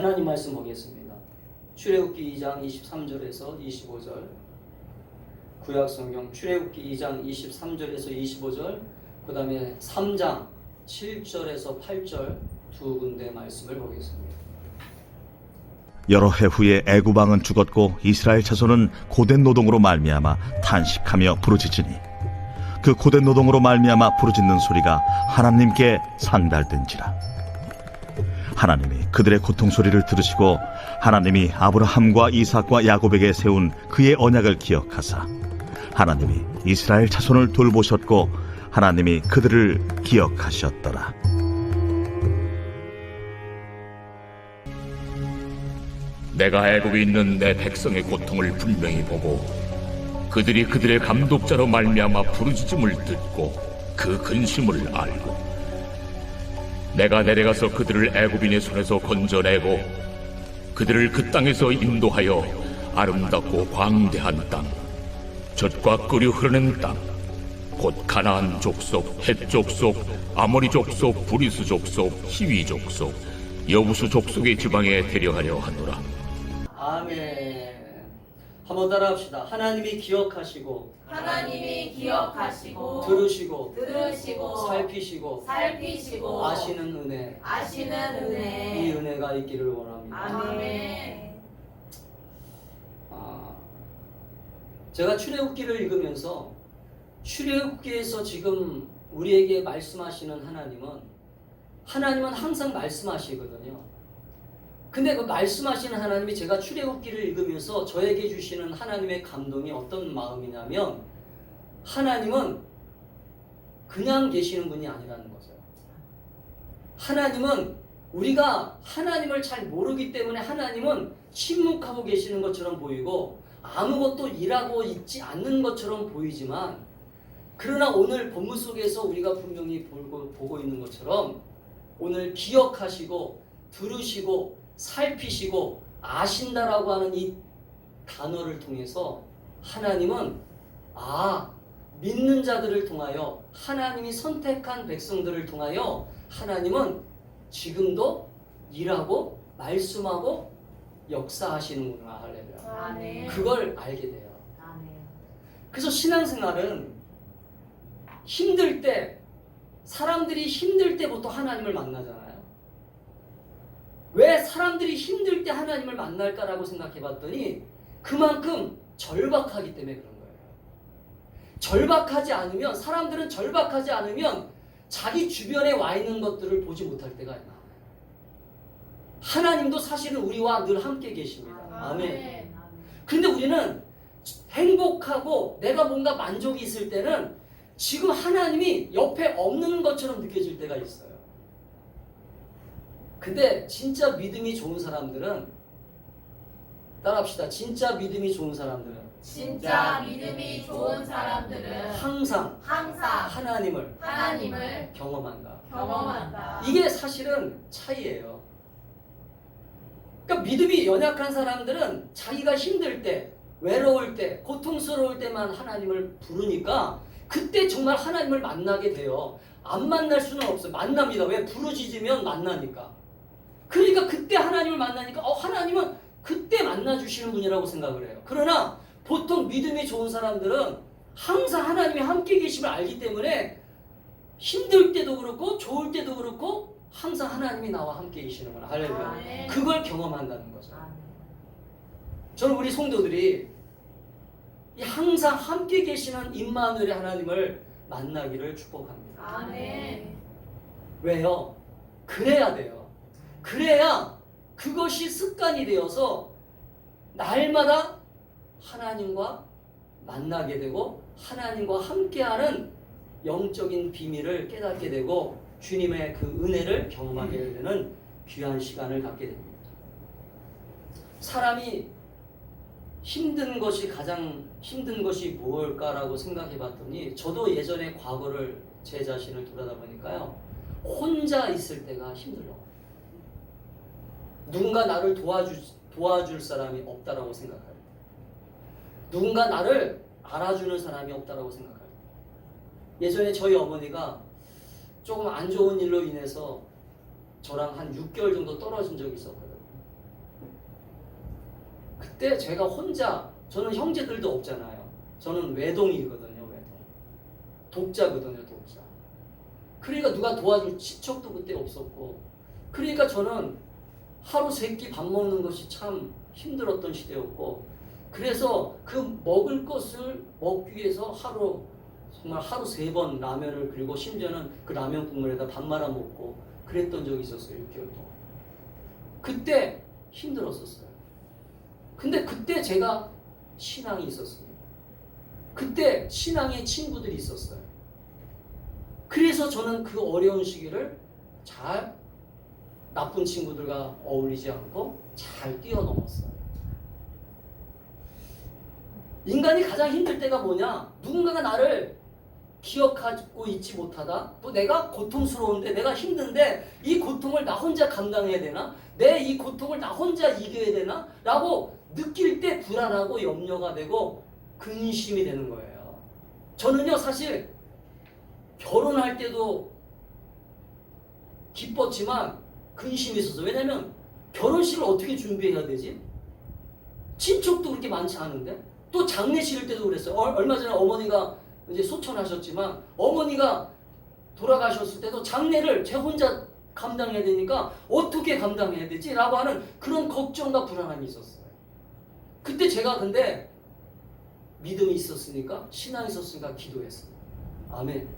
하나님 말씀 보겠습니다. 출애굽기 2장 23절에서 25절, 구약성경 출애굽기 2장 23절에서 25절, 그 다음에 3장 7절에서 8절 두 군데 말씀을 보겠습니다. 여러 해 후에 애굽 왕은 죽었고 이스라엘 자손은 고된 노동으로 말미암아 탄식하며 부르짖으니 그 고된 노동으로 말미암아 부르짖는 소리가 하나님께 상달된지라. 하나님이 그들의 고통 소리를 들으시고 하나님이 아브라함과 이삭과 야곱에게 세운 그의 언약을 기억하사 하나님이 이스라엘 자손을 돌보셨고 하나님이 그들을 기억하셨더라. 내가 애굽에 있는 내 백성의 고통을 분명히 보고 그들이 그들의 감독자로 말미암아 부르짖음을 듣고 그 근심을 알고 내가 내려가서 그들을 애굽인의 손에서 건져내고 그들을 그 땅에서 인도하여 아름답고 광대한 땅, 젖과 꿀이 흐르는 땅, 곧 가나안 족속, 헷 족속, 아모리 족속, 브리스 족속, 히위 족속, 여부수 족속의 지방에 데려가려 하노라. 아멘. 한번 따라합시다. 하나님이 기억하시고 들으시고 살피시고 아시는 은혜, 이 은혜가 있기를 원합니다. 아멘. 제가 출애굽기를 읽으면서 출애굽기에서 지금 우리에게 말씀하시는 하나님은 항상 말씀하시거든요. 근데 그 말씀하시는 하나님이 제가 출애굽기를 읽으면서 저에게 주시는 하나님의 감동이 어떤 마음이냐면 하나님은 그냥 계시는 분이 아니라는 거죠. 하나님은 우리가 하나님을 잘 모르기 때문에 하나님은 침묵하고 계시는 것처럼 보이고 아무것도 일하고 있지 않는 것처럼 보이지만 그러나 오늘 본문 속에서 우리가 분명히 보고 있는 것처럼 오늘 기억하시고 들으시고 살피시고 아신다라고 하는 이 단어를 통해서 하나님은 믿는 자들을 통하여 하나님이 선택한 백성들을 통하여 하나님은 지금도 일하고 말씀하고 역사하시는구나. 할렐루야. 아멘. 그걸 알게 돼요. 아멘. 그래서 신앙생활은 힘들 때, 사람들이 힘들 때부터 하나님을 만나잖아요. 왜 사람들이 힘들 때 하나님을 만날까라고 생각해 봤더니 그만큼 절박하기 때문에 그런 거예요. 사람들은 절박하지 않으면 자기 주변에 와 있는 것들을 보지 못할 때가 있나. 하나님도 사실은 우리와 늘 함께 계십니다. 아멘. 그런데 우리는 행복하고 내가 뭔가 만족이 있을 때는 지금 하나님이 옆에 없는 것처럼 느껴질 때가 있어요. 근데 진짜 믿음이 좋은 사람들은 따라합시다. 진짜 믿음이 좋은 사람들은 항상 하나님을 경험한다. 이게 사실은 차이예요. 그러니까 믿음이 연약한 사람들은 자기가 힘들 때, 외로울 때, 고통스러울 때만 하나님을 부르니까 그때 정말 하나님을 만나게 돼요. 안 만날 수는 없어요. 만납니다. 왜? 부르짖으면 만나니까. 그러니까 그때 하나님을 만나니까 하나님은 그때 만나주시는 분이라고 생각을 해요. 그러나 보통 믿음이 좋은 사람들은 항상 하나님이 함께 계심을 알기 때문에 힘들 때도 그렇고 좋을 때도 그렇고 항상 하나님이 나와 함께 계시는구나. 할렐루야. 그걸 경험한다는 거죠. 저는 우리 성도들이 항상 함께 계시는 임마누엘의 하나님을 만나기를 축복합니다. 아멘. 왜요? 그래야 돼요. 그래야 그것이 습관이 되어서 날마다 하나님과 만나게 되고 하나님과 함께하는 영적인 비밀을 깨닫게 되고 주님의 그 은혜를 경험하게 되는 귀한 시간을 갖게 됩니다. 사람이 가장 힘든 것이 무엇일까라고 생각해 봤더니 저도 예전에 과거를 제 자신을 돌아다 보니까요. 혼자 있을 때가 힘들어요. 누군가 나를 도와줄 사람이 없다라고 생각할 때, 누군가 나를 알아주는 사람이 없다라고 생각할 때, 예전에 저희 어머니가 조금 안 좋은 일로 인해서 저랑 한 6개월 정도 떨어진 적이 있었거든요. 그때 제가 혼자, 저는 형제들도 없잖아요. 저는 외동이거든요. 외동. 독자거든요. 독자. 그러니까 누가 도와줄 친척도 그때 없었고, 그러니까 저는 하루 세 끼 밥 먹는 것이 참 힘들었던 시대였고, 그래서 그 먹을 것을 먹기 위해서 정말 하루 3번 라면을, 그리고 심지어는 그 라면 국물에다 밥 말아 먹고 그랬던 적이 있었어요. 6개월 동안. 그때 힘들었었어요. 근데 그때 제가 신앙이 있었습니다. 그때 신앙의 친구들이 있었어요. 그래서 저는 그 어려운 시기를 잘, 나쁜 친구들과 어울리지 않고 잘 뛰어넘었어요. 인간이 가장 힘들 때가 뭐냐? 누군가가 나를 기억하고 있지 못하다. 또 내가 고통스러운데, 내가 힘든데 이 고통을 나 혼자 감당해야 되나? 내 이 고통을 나 혼자 이겨야 되나? 라고 느낄 때 불안하고 염려가 되고 근심이 되는 거예요. 저는요, 사실 결혼할 때도 기뻤지만 근심이 있었어요. 왜냐면 결혼식을 어떻게 준비해야 되지? 친척도 그렇게 많지 않은데? 또 장례 치를 때도 그랬어요. 얼마 전에 어머니가 이제 소천하셨지만, 어머니가 돌아가셨을 때도 장례를 제 혼자 감당해야 되니까 어떻게 감당해야 되지? 라고 하는 그런 걱정과 불안함이 있었어요. 그때 제가 근데 믿음이 있었으니까, 신앙이 있었으니까 기도했어요. 아멘.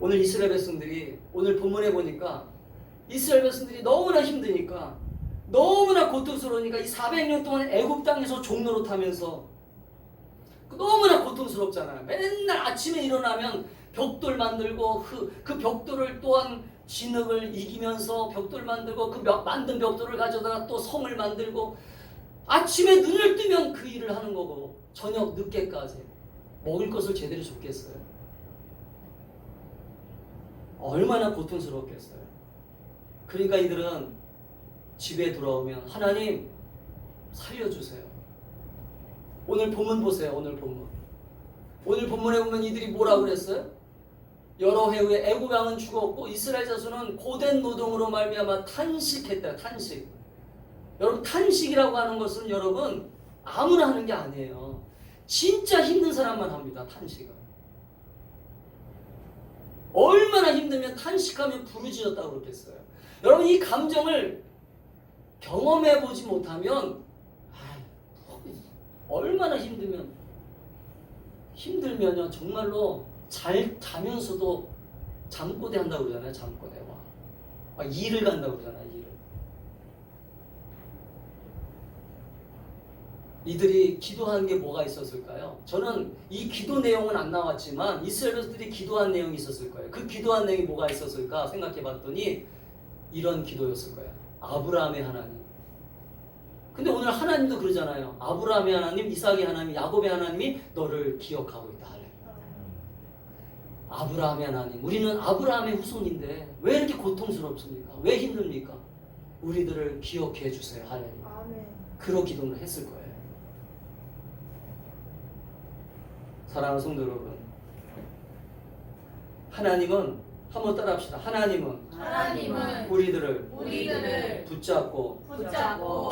오늘 이스라엘 백성들이, 오늘 본문에 보니까 이스라엘 백성들이 너무나 힘드니까, 너무나 고통스러우니까 이 400년 동안 애굽 땅에서 종노릇하면서 너무나 고통스럽잖아요. 맨날 아침에 일어나면 벽돌 만들고 그 벽돌을 또한 진흙을 이기면서 벽돌 만들고, 그 만든 벽돌을 가져다가 또 성을 만들고, 아침에 눈을 뜨면 그 일을 하는 거고 저녁 늦게까지 먹을 것을 제대로 줬겠어요? 얼마나 고통스럽겠어요. 그러니까 이들은 집에 돌아오면 하나님 살려주세요. 오늘 본문 보세요. 오늘 본문. 오늘 본문에 보면 이들이 뭐라고 그랬어요? 여러 해 후에 애굽 왕은 죽었고 이스라엘 자손은 고된 노동으로 말미암아 탄식했다. 탄식. 여러분, 탄식이라고 하는 것은 여러분 아무나 하는 게 아니에요. 진짜 힘든 사람만 합니다. 탄식은. 얼마나 힘들면 탄식하면 부르짖었다고 그랬겠어요. 여러분, 이 감정을 경험해 보지 못하면 얼마나 힘들면요 정말로 잘 자면서도 잠꼬대 한다고 그러잖아요. 잠꼬대. 와. 일을 간다고 그러잖아요. 일을. 이들이 기도한 게 뭐가 있었을까요? 저는 이 기도 내용은 안 나왔지만 이스라엘 백성들이 기도한 내용이 있었을 거예요. 그 기도한 내용이 뭐가 있었을까 생각해 봤더니 이런 기도였을 거예요. 아브라함의 하나님. 근데 오늘 하나님도 그러잖아요. 아브라함의 하나님, 이삭의 하나님, 야곱의 하나님이 너를 기억하고 있다. 아브라함의 하나님. 우리는 아브라함의 후손인데 왜 이렇게 고통스럽습니까? 왜 힘듭니까? 우리들을 기억해 주세요. 하나님. 아멘. 그런 기도를 했을 거예요. 사랑하는 성도 여러분, 하나님은 한번 따라합시다. 하나님은 우리들을 붙잡고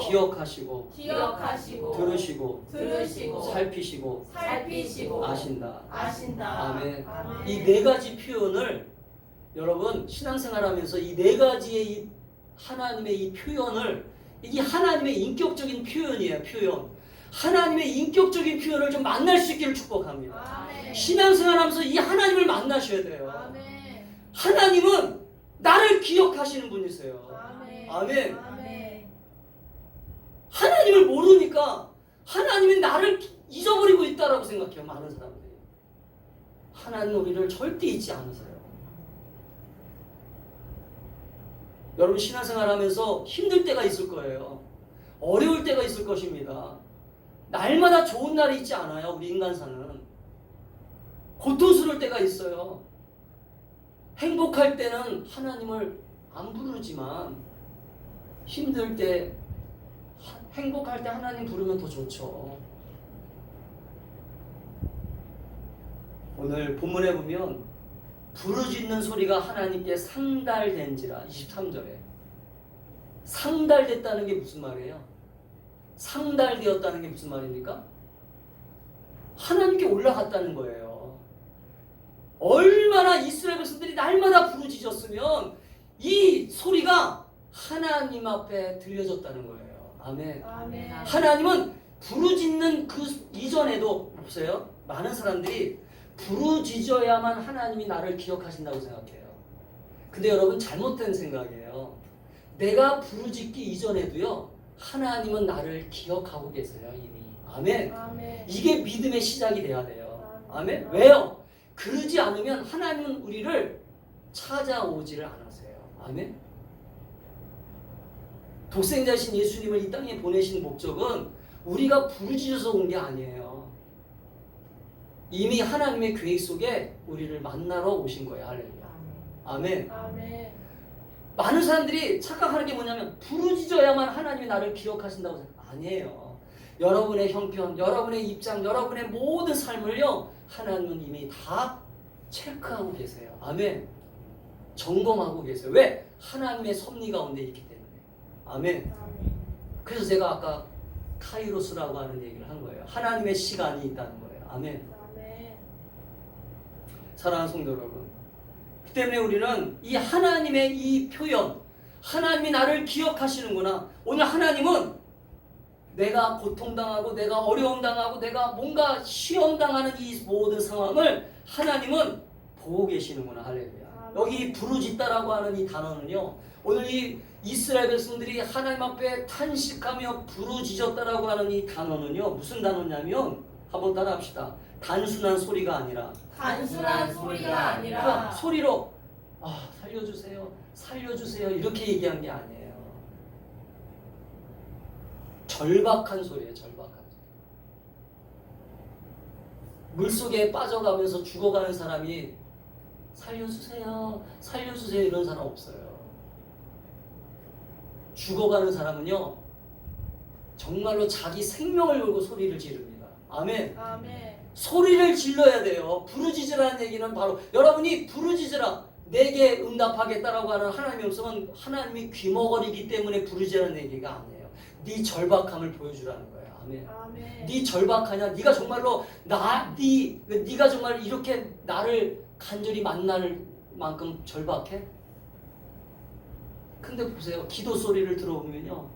기억하시고 들으시고 살피시고 아신다. 아멘. 이 네 가지 표현을 여러분 신앙생활하면서 이 네 가지의 이 하나님의 이 표현을, 이게 하나님의 인격적인 표현이에요. 표현. 하나님의 인격적인 표현을 좀 만날 수 있기를 축복합니다. 아멘. 신앙생활하면서 이 하나님을 만나셔야 돼요. 아멘. 하나님은 나를 기억하시는 분이세요. 아멘. 아멘. 아멘. 하나님을 모르니까 하나님이 나를 잊어버리고 있다라고 생각해요. 많은 사람들이. 하나님 우리를 절대 잊지 않으세요. 여러분, 신앙생활하면서 힘들 때가 있을 거예요. 어려울 때가 있을 것입니다. 날마다 좋은 날이 있지 않아요. 우리 인간사는. 고통스러울 때가 있어요. 행복할 때는 하나님을 안 부르지만 힘들 때, 행복할 때 하나님 부르면 더 좋죠. 오늘 본문에 보면 부르짖는 소리가 하나님께 상달된지라, 23절에 상달됐다는 게 무슨 말이에요? 상달되었다는 게 무슨 말입니까? 하나님께 올라갔다는 거예요. 얼마나 이스라엘 백성들이 날마다 부르짖었으면 이 소리가 하나님 앞에 들려졌다는 거예요. 아멘. 아멘. 하나님은 부르짖는 그 이전에도 보세요. 많은 사람들이 부르짖어야만 하나님이 나를 기억하신다고 생각해요. 근데 여러분 잘못된 생각이에요. 내가 부르짖기 이전에도요. 하나님은 나를 기억하고 계세요. 이미. 아멘. 아멘. 이게 믿음의 시작이 돼야 돼요. 아멘. 왜요? 그러지 않으면 하나님은 우리를 찾아오지를 않으세요. 아멘. 독생자신 예수님을 이 땅에 보내신 목적은 우리가 부르짖어서 온 게 아니에요. 이미 하나님의 계획 속에 우리를 만나러 오신 거예요. 할렐루야. 아멘. 아멘. 많은 사람들이 착각하는 게 뭐냐면 부르짖어야만 하나님이 나를 기억하신다고 생각해요. 아니에요. 여러분의 형편, 여러분의 입장, 여러분의 모든 삶을요 하나님은 이미 다 체크하고 계세요. 아멘. 점검하고 계세요. 왜? 하나님의 섭리 가운데 있기 때문에. 아멘. 아멘. 그래서 제가 아까 카이로스라고 하는 얘기를 한 거예요. 하나님의 시간이 있다는 거예요. 아멘. 아멘. 사랑하는 성도 여러분, 그 때문에 우리는 이 하나님의 이 표현, 하나님이 나를 기억하시는구나. 오늘 하나님은 내가 고통당하고 내가 어려움당하고 내가 뭔가 시험당하는 이 모든 상황을 하나님은 보고 계시는구나. 할렐루야. 여기 부르짖다라고 하는 이 단어는요, 오늘 이 이스라엘 백성들이 하나님 앞에 탄식하며 부르짖었다라고 하는 이 단어는요, 무슨 단어냐면 한번 따라합시다. 단순한 소리가 아니라, 단순한 소리가 아니라 그러니까 소리로 살려주세요, 살려주세요 이렇게 얘기한 게 아니에요. 절박한 소리예요. 절박한 소리. 물속에 빠져가면서 죽어가는 사람이 살려주세요, 살려주세요 이런 사람 없어요. 죽어가는 사람은요 정말로 자기 생명을 걸고 소리를 지릅니다. 아멘. 아멘. 소리를 질러야 돼요. 부르짖으라는 얘기는 바로 여러분이 부르짖으라 내게 응답하겠다라고 하는 하나님의 음성은 하나님이 귀머거리기 때문에 부르짖으라는 얘기가 아니에요. 네 절박함을 보여주라는 거예요. 아멘. 아멘. 네 절박하냐? 네가 정말로 네가 정말 이렇게 나를 간절히 만날 만큼 절박해? 근데 보세요. 기도 소리를 들어보면요.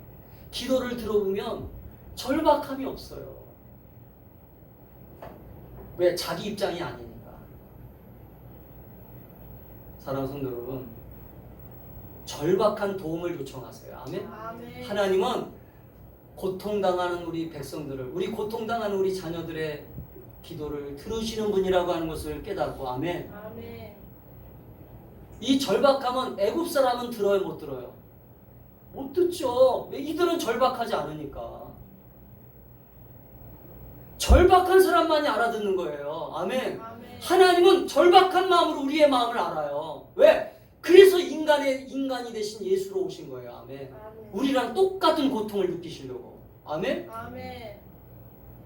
기도를 들어보면 절박함이 없어요. 왜? 자기 입장이 아니니까. 사랑하는 성도 여러분, 절박한 도움을 요청하세요. 아멘. 아멘. 하나님은 고통당하는 우리 백성들을, 우리 고통당하는 우리 자녀들의 기도를 들으시는 분이라고 하는 것을 깨닫고, 아멘. 아멘. 이 절박함은 애굽 사람은 들어요, 못 들어요? 못 듣죠. 왜? 이들은 절박하지 않으니까. 절박한 사람만이 알아듣는 거예요. 아멘. 아멘. 하나님은 절박한 마음으로 우리의 마음을 알아요. 왜? 그래서 인간이 되신 예수로 오신 거예요. 아멘. 아멘. 우리랑 똑같은 고통을 느끼시려고. 아멘. 아멘.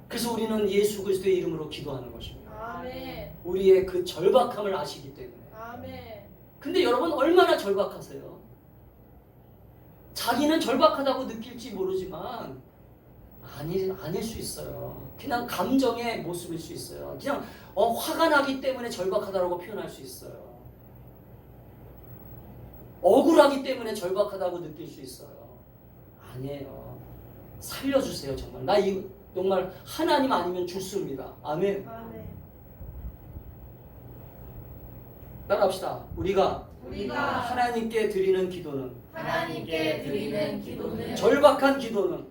그래서 우리는 예수 그리스도의 이름으로 기도하는 것입니다. 아멘. 우리의 그 절박함을 아시기 때문에. 아멘. 근데 여러분 얼마나 절박하세요? 자기는 절박하다고 느낄지 모르지만 아닐 수 있어요. 그냥 감정의 모습일 수 있어요. 그냥 화가 나기 때문에 절박하다고 표현할 수 있어요. 억울하기 때문에 절박하다고 느낄 수 있어요. 아니에요. 살려주세요. 정말 정말 하나님 아니면 죽습니다. 아멘. 아멘. 따라합시다. 우리가 하나님께 드리는 기도는 드리는 기도는 절박한 기도는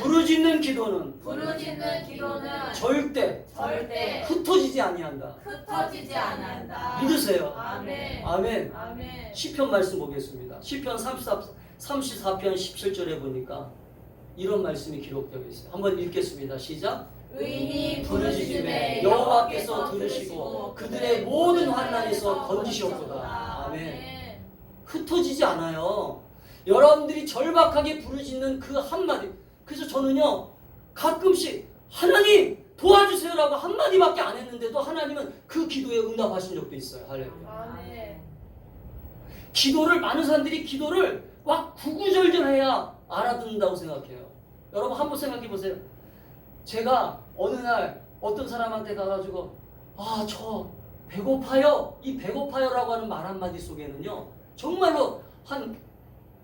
부르짖는 기도는 절대 흩어지지 아니한다. 흩어지지 않는다. 믿으세요. 아멘. 아멘. 아멘. 시편 말씀 보겠습니다. 시편 34편 17절에 보니까 이런 말씀이 기록되어 있어요. 한번 읽겠습니다. 시작. 의인이 부르짖음에 여호와께서 들으시고 그들의 모든 환난에서 건지시옵소다. 아멘. 흩어지지 않아요. 여러분들이 절박하게 부르짖는 그 한마디. 그래서 저는요 가끔씩 하나님 도와주세요라고 한마디밖에 안 했는데도 하나님은 그 기도에 응답하신 적도 있어요. 할렐루야. 아멘. 많은 사람들이 기도를 막 구구절절해야 알아듣는다고 생각해요. 여러분 한번 생각해 보세요. 제가 어느 날 어떤 사람한테 가가지고 저 배고파요. 이 배고파요라고 하는 말 한마디 속에는요. 정말로 한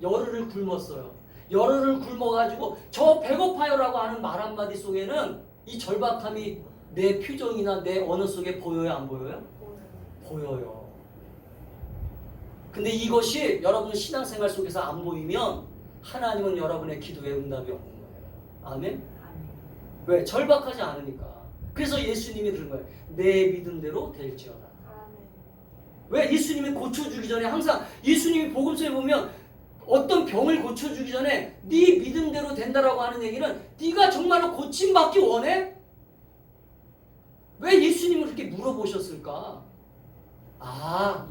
열흘을 굶었어요. 열흘을 굶어가지고 저 배고파요라고 하는 말 한마디 속에는 이 절박함이 내 표정이나 내 언어 속에 보여요, 안 보여요? 보여요. 근데 이것이 여러분 신앙생활 속에서 안 보이면 하나님은 여러분의 기도에 응답이 없는 거예요. 아멘? 왜? 절박하지 않으니까. 그래서 예수님이 그런 거예요. 내 믿음대로 될지어다. 왜? 예수님이 고쳐주기 전에 항상 예수님이 복음서에 보면 어떤 병을 고쳐주기 전에 네 믿음대로 된다라고 하는 얘기는 네가 정말로 고침받기 원해? 왜 예수님을 그렇게 물어보셨을까?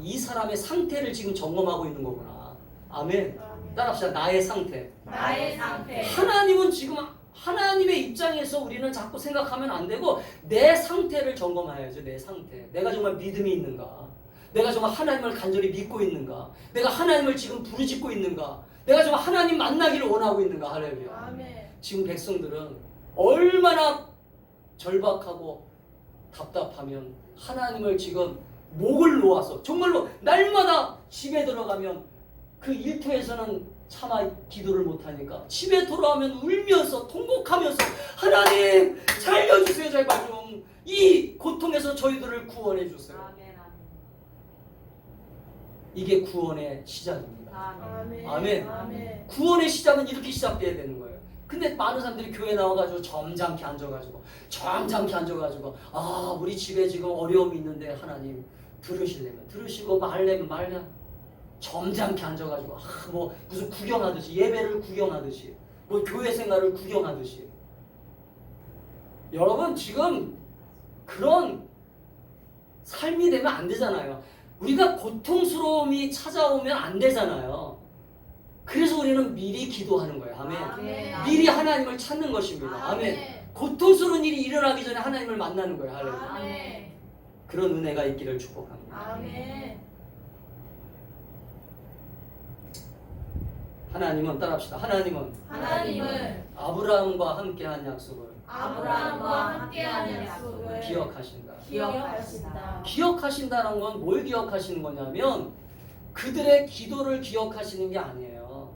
이 사람의 상태를 지금 점검하고 있는 거구나. 아멘. 따라합시다. 나의 상태. 나의 상태. 하나님은 지금 하나님의 입장에서 우리는 자꾸 생각하면 안 되고 내 상태를 점검해야죠. 내 상태. 내가 정말 믿음이 있는가? 내가 정말 하나님을 간절히 믿고 있는가? 내가 하나님을 지금 부르짖고 있는가? 내가 정말 하나님 만나기를 원하고 있는가? 할렐루야. 아멘. 지금 백성들은 얼마나 절박하고 답답하면 하나님을 지금 목을 놓아서 정말로 날마다 집에 들어가면 그 일터에서는 차마 기도를 못하니까 집에 돌아오면 울면서 통곡하면서 하나님 살려주세요. 제발 좀 이 고통에서 저희들을 구원해 주세요. 아멘. 이게 구원의 시작입니다. 아멘. 아멘. 아멘. 구원의 시작은 이렇게 시작돼야 되는 거예요. 근데 많은 사람들이 교회 나와가지고 점잖게 앉아가지고 우리 집에 지금 어려움이 있는데 하나님 들으시려면 들으시고 말려면 말려. 점잖게 앉아가지고 뭐 무슨 구경하듯이 예배를 구경하듯이 뭐 교회 생활을 구경하듯이. 여러분 지금 그런 삶이 되면 안 되잖아요. 우리가 고통스러움이 찾아오면 안 되잖아요. 그래서 우리는 미리 기도하는 거예요. 아멘. 아멘. 미리 하나님을 찾는 것입니다. 아멘. 고통스러운 일이 일어나기 전에 하나님을 만나는 거예요. 할렐루야. 아멘. 그런 은혜가 있기를 축복합니다. 아멘. 하나님은 따라합시다. 하나님은 아브라함과 함께한 약속을 아브라함과 함께하는 약속을 기억하신다. 기억하신다. 기억하신다는 건 뭘 기억하시는 거냐면 그들의 기도를 기억하시는 게 아니에요.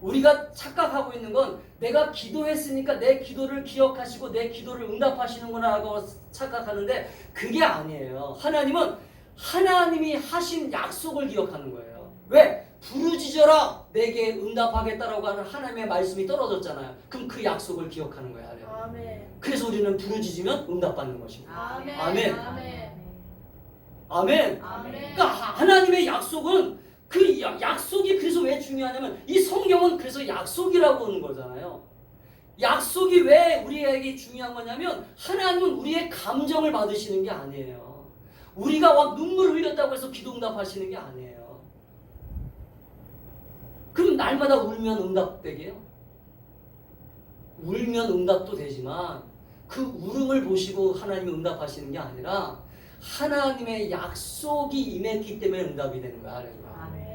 우리가 착각하고 있는 건 내가 기도했으니까 내 기도를 기억하시고 내 기도를 응답하시는구나라고 착각하는데 그게 아니에요. 하나님은 하나님이 하신 약속을 기억하는 거예요. 왜? 부르짖어라 내게 응답하겠다라고 하는 하나님의 말씀이 떨어졌잖아요. 그럼 그 약속을 기억하는 거예요. 아멘. 그래서 우리는 부르짖으면 응답받는 것입니다. 아멘. 아멘. 아멘. 아멘. 아멘. 그러니까 하나님의 약속은 그 약속이 그래서 왜 중요하냐면 이 성경은 그래서 약속이라고 하는 거잖아요. 약속이 왜 우리에게 중요한 거냐면 하나님은 우리의 감정을 받으시는 게 아니에요. 우리가 막 눈물을 흘렸다고 해서 기도 응답하시는 게 아니에요. 그럼 날마다 울면 응답되게요? 울면 응답도 되지만 그 울음을 보시고 하나님이 응답하시는 게 아니라 하나님의 약속이 임했기 때문에 응답이 되는 거야. 아멘.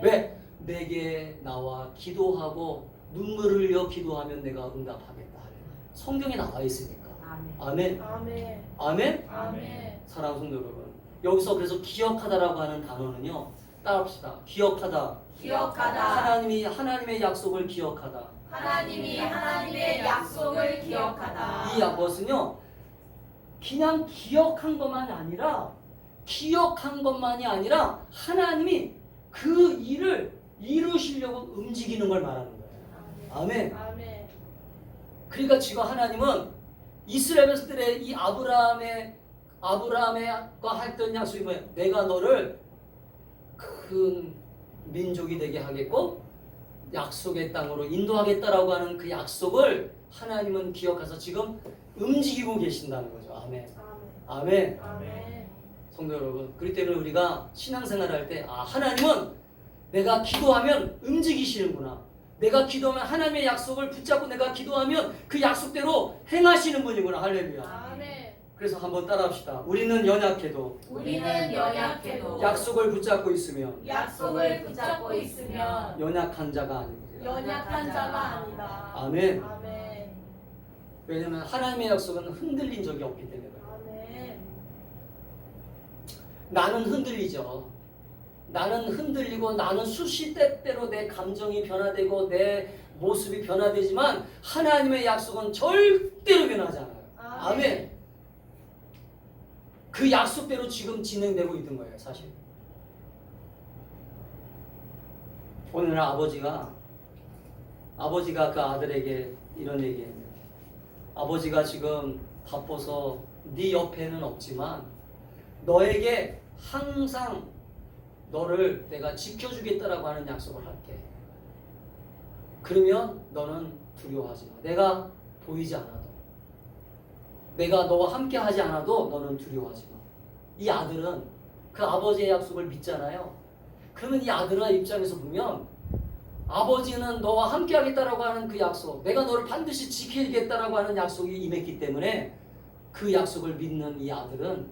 왜? 내게 나와 기도하고 눈물을 흘려 기도하면 내가 응답하겠다. 성경에 나와 있으니까. 아멘. 아멘. 아멘. 아멘. 사랑하는 성도 여러분, 여기서 그래서 기억하다라고 하는 단어는요, 따라합시다. 기억하다. 하나님이 하나님의 약속을 기억하다. 하나님이 하나님의 약속을 기억하다. 이 것은요, 그냥 기억한 것만이 아니라 하나님이 그 일을 이루시려고 움직이는 걸 말하는 거예요. 아멘. 아멘. 그러니까 지금 하나님은 이스라엘 백성들의 이 아브라함과 했던 약속이 뭐예요? 내가 너를 큰 민족이 되게 하겠고 약속의 땅으로 인도하겠다라고 하는 그 약속을 하나님은 기억해서 지금 움직이고 계신다는 거죠. 아멘. 아멘. 아멘. 성도 여러분, 그렇기 때문에 우리가 신앙생활을 할 때 하나님은 내가 기도하면 움직이시는구나. 내가 기도하면 하나님의 약속을 붙잡고 내가 기도하면 그 약속대로 행하시는 분이구나. 할렐루야. 아멘. 그래서 한번 따라합시다. 우리는 연약해도 우리는 연약해도 약속을 붙잡고 있으며 약속을 붙잡고 있으면 연약한 자가 아니고요. 연약한 자가 아니다. 아멘. 아멘. 왜냐하면 하나님의 약속은 흔들린 적이 없기 때문에 그래요. 아멘. 나는 흔들리죠. 나는 흔들리고 나는 수시때때로 내 감정이 변화되고 내 모습이 변화되지만 하나님의 약속은 절대로 변하지 않아요. 아멘. 그 약속대로 지금 진행되고 있는 거예요, 사실. 오늘 아버지가 그 아들에게 이런 얘기해요. 아버지가 지금 바빠서 네 옆에는 없지만 너에게 항상 너를 내가 지켜주겠다라고 하는 약속을 할게. 그러면 너는 두려워하지 마. 내가 보이지 않아도, 내가 너와 함께 하지 않아도 너는 두려워하지 마. 이 아들은 그 아버지의 약속을 믿잖아요. 그러면 이 아들의 입장에서 보면 아버지는 너와 함께 하겠다라고 하는 그 약속, 내가 너를 반드시 지키겠다라고 하는 약속이 임했기 때문에 그 약속을 믿는 이 아들은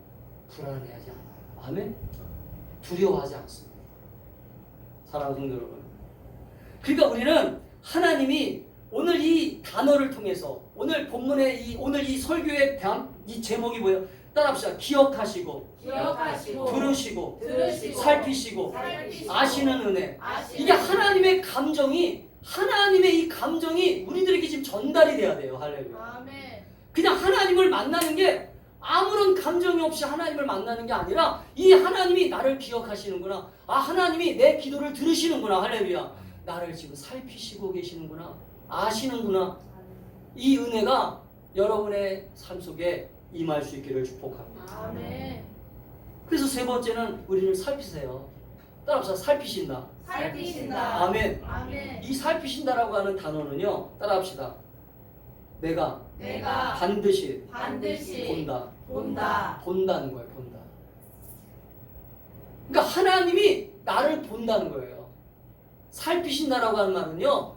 불안해하지 않아요. 아멘? 두려워하지 않습니다. 사랑하는 성도 여러분. 그러니까 우리는 하나님이 오늘 이 단어를 통해서 오늘 본문의 오늘 이 설교에 대한 이 제목이 뭐예요? 따라합시다. 기억하시고 들으시고 살피시고 아시는 은혜. 이게 하나님의 감정이, 하나님의 이 감정이 우리들에게 지금 전달이 돼야 돼요. 할렐루야. 아멘. 그냥 하나님을 만나는 게 아무런 감정이 없이 하나님을 만나는 게 아니라 이 하나님이 나를 기억하시는구나. 아, 하나님이 내 기도를 들으시는구나. 할렐루야. 나를 지금 살피시고 계시는구나. 아시는구나. 이 은혜가 여러분의 삶 속에 임할 수 있기를 축복합니다. 아멘. 그래서 세 번째는 우리를 살피세요. 따라합시다. 살피신다. 살피신다. 아멘. 아멘. 이 살피신다라고 하는 단어는요. 따라합시다. 내가 반드시 본다. 본다는 거예요. 본다. 그러니까 하나님이 나를 본다는 거예요. 살피신다라고 하는 말은요.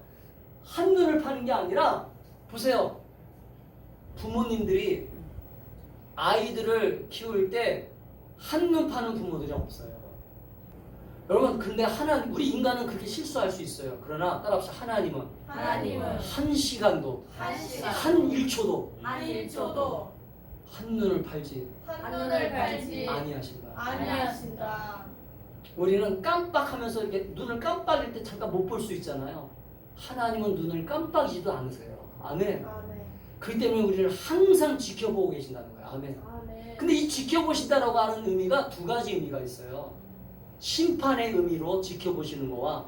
한눈을 파는 게 아니라 보세요. 부모님들이 아이들을 키울 때 한눈 파는 부모들이 없어요. 여러분, 근데 우리 인간은 그렇게 실수할 수 있어요. 그러나 따라합시다. 하나님은 한 시간도 한 1초도 한눈을 팔지 아니하신다. 아니하신다. 우리는 깜빡하면서 이렇게 눈을 깜빡일 때 잠깐 못 볼 수 있잖아요. 하나님은 눈을 깜빡이지도 않으세요. 아멘. 아멘. 그렇기 때문에 우리를 항상 지켜보고 계신다는 거예요. 아멘. 아멘. 근데 이 지켜보신다라고 하는 의미가 두 가지 의미가 있어요. 심판의 의미로 지켜보시는 거와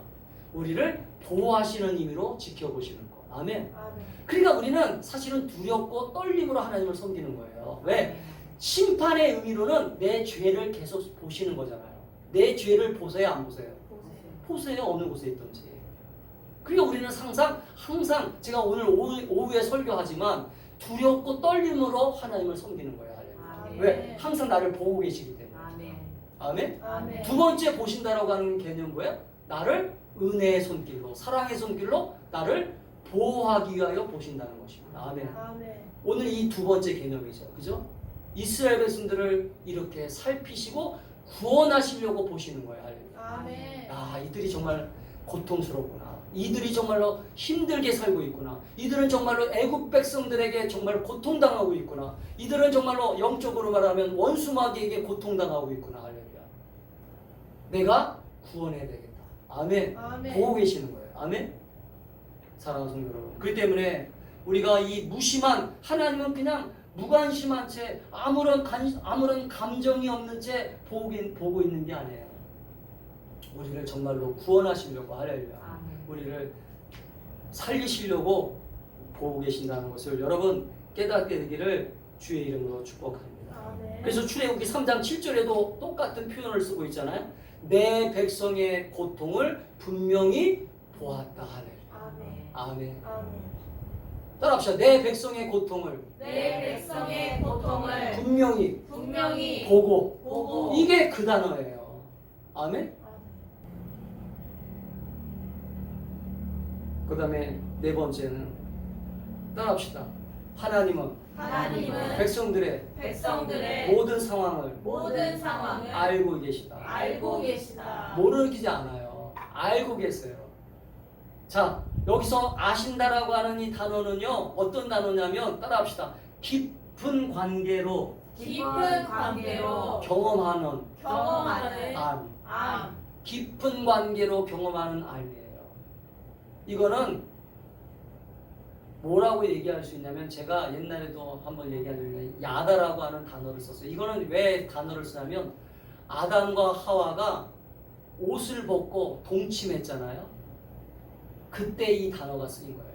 우리를 보호하시는 의미로 지켜보시는 거. 아멘. 아멘. 그러니까 우리는 사실은 두렵고 떨림으로 하나님을 섬기는 거예요. 왜? 심판의 의미로는 내 죄를 계속 보시는 거잖아요. 내 죄를 보세요, 안 보세요? 보세요, 어느 곳에 있든지. 그러니까 우리는 항상 제가 오늘 오후에 설교하지만 두렵고 떨림으로 하나님을 섬기는 거예요. 아멘. 왜? 항상 나를 보고 계시기 때문에. 아멘. 아멘. 두 번째 보신다라고 하는 개념 뭐예요? 나를 은혜의 손길로, 사랑의 손길로 나를 보호하기 위하여 보신다는 것입니다. 아멘. 아멘. 오늘 이 두 번째 개념이죠. 그죠? 이스라엘 백성들을 이렇게 살피시고 구원하시려고 보시는 거예요. 아멘. 아, 이들이 정말 고통스럽구나. 이들이 정말로 힘들게 살고 있구나. 이들은 정말로 애국 백성들에게 정말 고통당하고 있구나. 이들은 정말로 영적으로 말하면 원수마귀에게 고통당하고 있구나. 할렐루야. 내가 구원해야 되겠다. 아멘. 아멘. 보고 계시는 거예요. 아멘. 사랑하는 성도 여러분. 그렇기 때문에 우리가 이 무심한 하나님은 그냥 무관심한 채 아무런 감정이 없는 채 보고 있는 게 아니에요. 우리를 정말로 구원하시려고 할렐루야. 우리를 살리시려고 보고 계신다는 것을 여러분 깨닫게 되기를 주의 이름으로 축복합니다. 아멘. 그래서 출애굽기 3장 7절에도 똑같은 표현을 쓰고 있잖아요. 내 백성의 고통을 분명히 보았다 하네. 아멘. 아멘. 아멘. 따라합시다. 내 백성의 고통을 분명히 보고. 이게 그 단어예요. 아멘. 그 다음에 네 번째는 따라합시다. 하나님은 하나님은 백성들의 모든 상황을 모든 상황을 알고 계시다. 알고 계시다. 모르지 않아요. 알고 계세요. 자, 여기서 아신다라고 하는 이 단어는요, 어떤 단어냐면 따라합시다. 깊은 관계로 깊은 관계로 경험하는 경험하는 알. 깊은 관계로 경험하는 알이에요. 이거는 뭐라고 얘기할 수 있냐면, 제가 옛날에도 한번 얘기하는 야다라고 하는 단어를 썼어요. 이거는 왜 단어를 쓰냐면, 아담과 하와가 옷을 벗고 동침했잖아요. 그때 이 단어가 쓰인 거예요.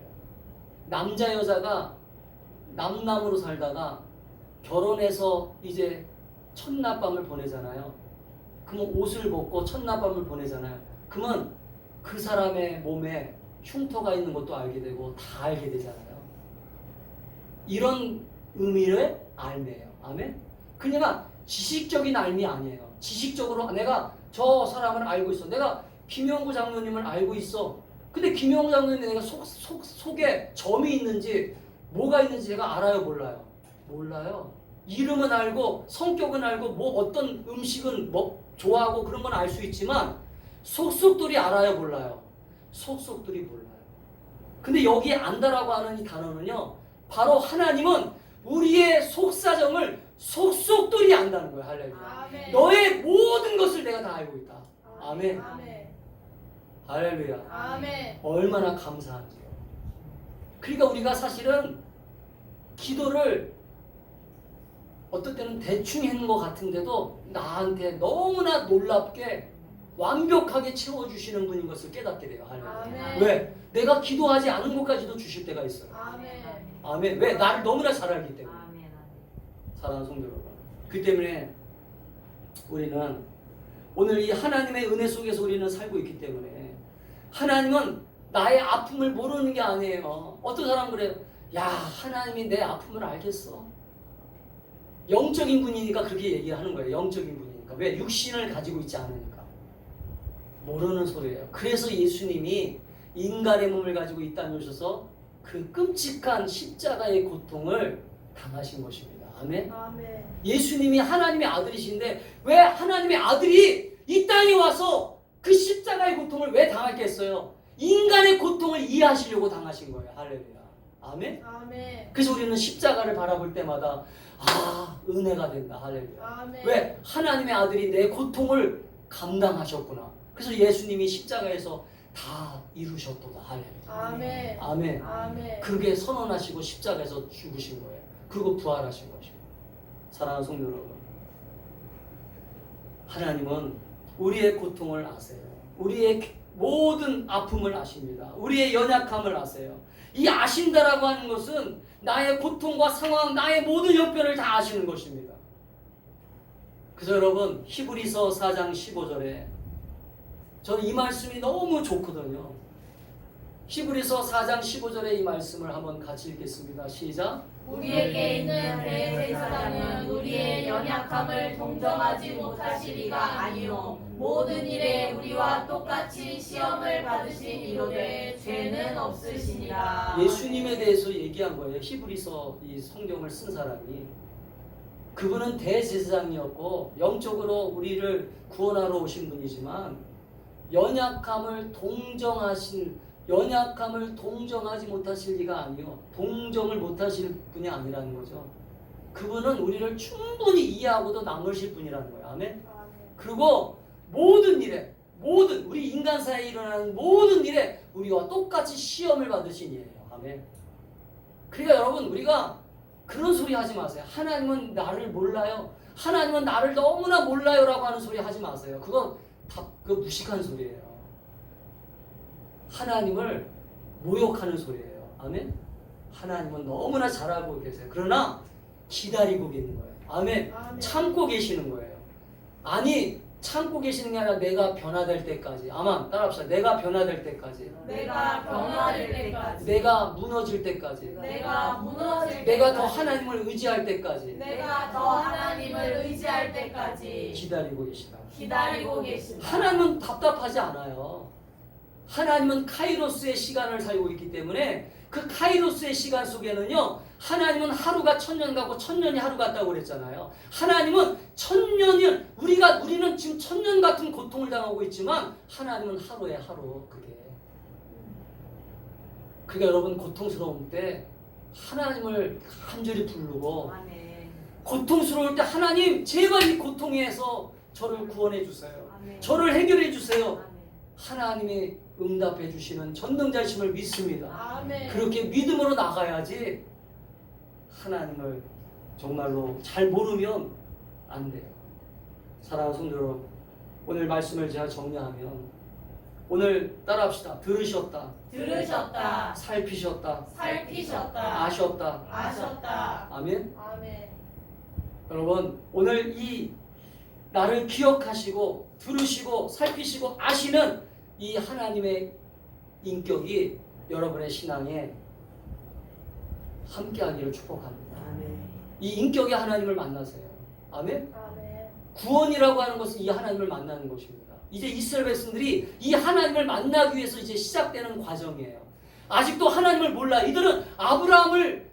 남자 여자가 남남으로 살다가 결혼해서 이제 첫날밤을 보내잖아요. 그러면 옷을 벗고 첫날밤을 보내잖아요. 그러면 그 사람의 몸에 흉터가 있는 것도 알게 되고 다 알게 되잖아요. 이런 의미를 알매예요. 아멘? 그러니까 지식적인 알미 아니에요. 지식적으로 내가 저 사람을 알고 있어. 내가 김영구 장로님을 알고 있어. 근데 김영구 장로님 내가 속에 점이 있는지 뭐가 있는지 제가 알아요, 몰라요? 몰라요. 이름은 알고 성격은 알고 뭐 어떤 음식은 뭐 좋아하고 그런 건 알 수 있지만 속속들이 알아요, 몰라요? 속속들이 몰라요. 근데 여기 안다라고 하는 이 단어는요, 바로 하나님은 우리의 속사정을 속속들이 안다는 거예요. 할렐루야. 아멘. 너의 모든 것을 내가 다 알고 있다. 아멘. 아멘. 할렐루야. 아멘. 얼마나 감사한지요. 그러니까 우리가 사실은 기도를 어떨 때는 대충 했는 것 같은데도 나한테 너무나 놀랍게 완벽하게 채워주시는 분인 것을 깨닫게 돼요. 할렐루야. 아멘. 왜? 내가 기도하지 않은 것까지도 주실 때가 있어요. 아멘. 아멘. 왜? 나를 너무나 잘 알기 때문에. 아멘. 사랑하는 성도 여러분. 그 때문에 우리는 오늘 이 하나님의 은혜 속에서 우리는 살고 있기 때문에, 하나님은 나의 아픔을 모르는 게 아니에요. 어떤 사람은 그래요. 야, 하나님이 내 아픔을 알겠어. 영적인 분이니까 그렇게 얘기하는 거예요. 영적인 분이니까. 왜? 육신을 가지고 있지 않으니까. 모르는 소리예요. 그래서 예수님이 인간의 몸을 가지고 이 땅에 오셔서 그 끔찍한 십자가의 고통을 당하신 것입니다. 아멘. 아멘. 예수님이 하나님의 아들이신데 왜 하나님의 아들이 이 땅에 와서 그 십자가의 고통을 왜 당했겠어요? 인간의 고통을 이해하시려고 당하신 거예요. 할렐루야. 아멘. 아멘. 그래서 우리는 십자가를 바라볼 때마다 은혜가 된다. 할렐루야. 아멘. 왜? 하나님의 아들이 내 고통을 감당하셨구나. 그래서 예수님이 십자가에서 다 이루셨도다. 할렐루야. 아멘. 아멘. 아멘. 그게 선언하시고 십자가에서 죽으신 거예요. 그리고 부활하신 것이고. 사랑하는 성도 여러분, 하나님은 우리의 고통을 아세요. 우리의 모든 아픔을 아십니다. 우리의 연약함을 아세요. 이 아신다라고 하는 것은 나의 고통과 상황, 나의 모든 형편을 다 아시는 것입니다. 그래서 여러분, 히브리서 4장 15절에 저는 이 말씀이 너무 좋거든요. 히브리서 4장 15절에 이 말씀을 한번 같이 읽겠습니다. 시작. 우리에게 있는 대제사장은 우리의 연약함을 동정하지 못하시리가 아니요 모든 일에 우리와 똑같이 시험을 받으신 이로되 죄는 없으시니라. 예수님에 대해서 얘기한 거예요. 히브리서 이 성경을 쓴 사람이. 그분은 대제사장이었고 영적으로 우리를 구원하러 오신 분이지만 연약함을 동정하지 못하실 리가 아니요 동정을 못하실 분이 아니라는 거죠. 그분은 우리를 충분히 이해하고도 남으실 분이라는 거예요. 아멘. 그리고 모든 일에, 우리 인간 사이에 일어나는 모든 일에 우리와 똑같이 시험을 받으신 이에요. 아멘. 그러니까 여러분, 우리가 그런 소리 하지 마세요. 하나님은 나를 몰라요. 하나님은 나를 너무나 몰라요 라고 하는 소리 하지 마세요. 그건 다 무식한 소리예요. 하나님을 모욕하는 소리예요. 아멘. 하나님은 너무나 잘 알고 계세요. 그러나 기다리고 계시는 거예요. 아멘. 아멘. 참고 계시는 거예요. 아니, 참고 계시는 게 아니라 내가 변화될 때까지. 아멘. 따라합시다. 내가 변화될 때까지. 내가 변화될 때까지. 내가 무너질 때까지. 내가 무너질 내가 더 때까지. 하나님을 의지할 때까지. 내가 더 하나님을 의지할 때까지 기다리고 계시다. 기다리고 계신다. 하나님은 답답하지 않아요. 하나님은 카이로스의 시간을 살고 있기 때문에 그 카이로스의 시간 속에는요, 하나님은 하루가 천년 가고 천년이 하루 같다고 그랬잖아요. 하나님은 천년이, 우리는 지금 천년 같은 고통을 당하고 있지만 하나님은 하루에 하루. 그게 여러분 고통스러울 때 하나님을 간절히 부르고, 아멘. 고통스러울 때 하나님 제발 이 고통에서 저를 구원해 주세요. 아멘. 저를 해결해 주세요. 아멘. 하나님이 응답해 주시는 전능자심을 믿습니다. 아멘. 그렇게 믿음으로 나가야지 하나님을 정말로 잘 모르면 안 돼요. 사랑하는 성도 여러분, 오늘 말씀을 제가 정리하면 오늘 따라합시다. 들으셨다, 들으셨다. 살피셨다, 살피셨다. 아셨다. 아셨다. 아멘. 아멘. 여러분, 오늘 이 나를 기억하시고 들으시고 살피시고 아시는 이 하나님의 인격이 여러분의 신앙에 함께하기를 축복합니다. 아멘. 이 인격의 하나님을 만나세요. 아멘. 아멘. 구원이라고 하는 것은 이 하나님을 만나는 것입니다. 이제 이스라엘 백성들이 이 하나님을 만나기 위해서 이제 시작되는 과정이에요. 아직도 하나님을 몰라. 이들은 아브라함을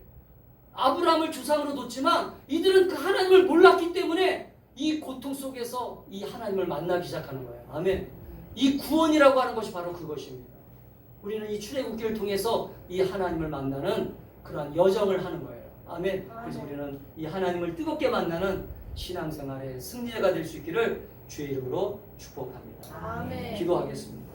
조상으로 뒀지만 이들은 그 하나님을 몰랐기 때문에 이 고통 속에서 이 하나님을 만나기 시작하는 거예요. 아멘. 이 구원이라고 하는 것이 바로 그것입니다. 우리는 이 출애굽기를 통해서 이 하나님을 만나는 그러한 여정을 하는 거예요. 아멘. 그래서 우리는 이 하나님을 뜨겁게 만나는 신앙생활의 승리자가 될 수 있기를 주의 이름으로 축복합니다. 아멘. 기도하겠습니다.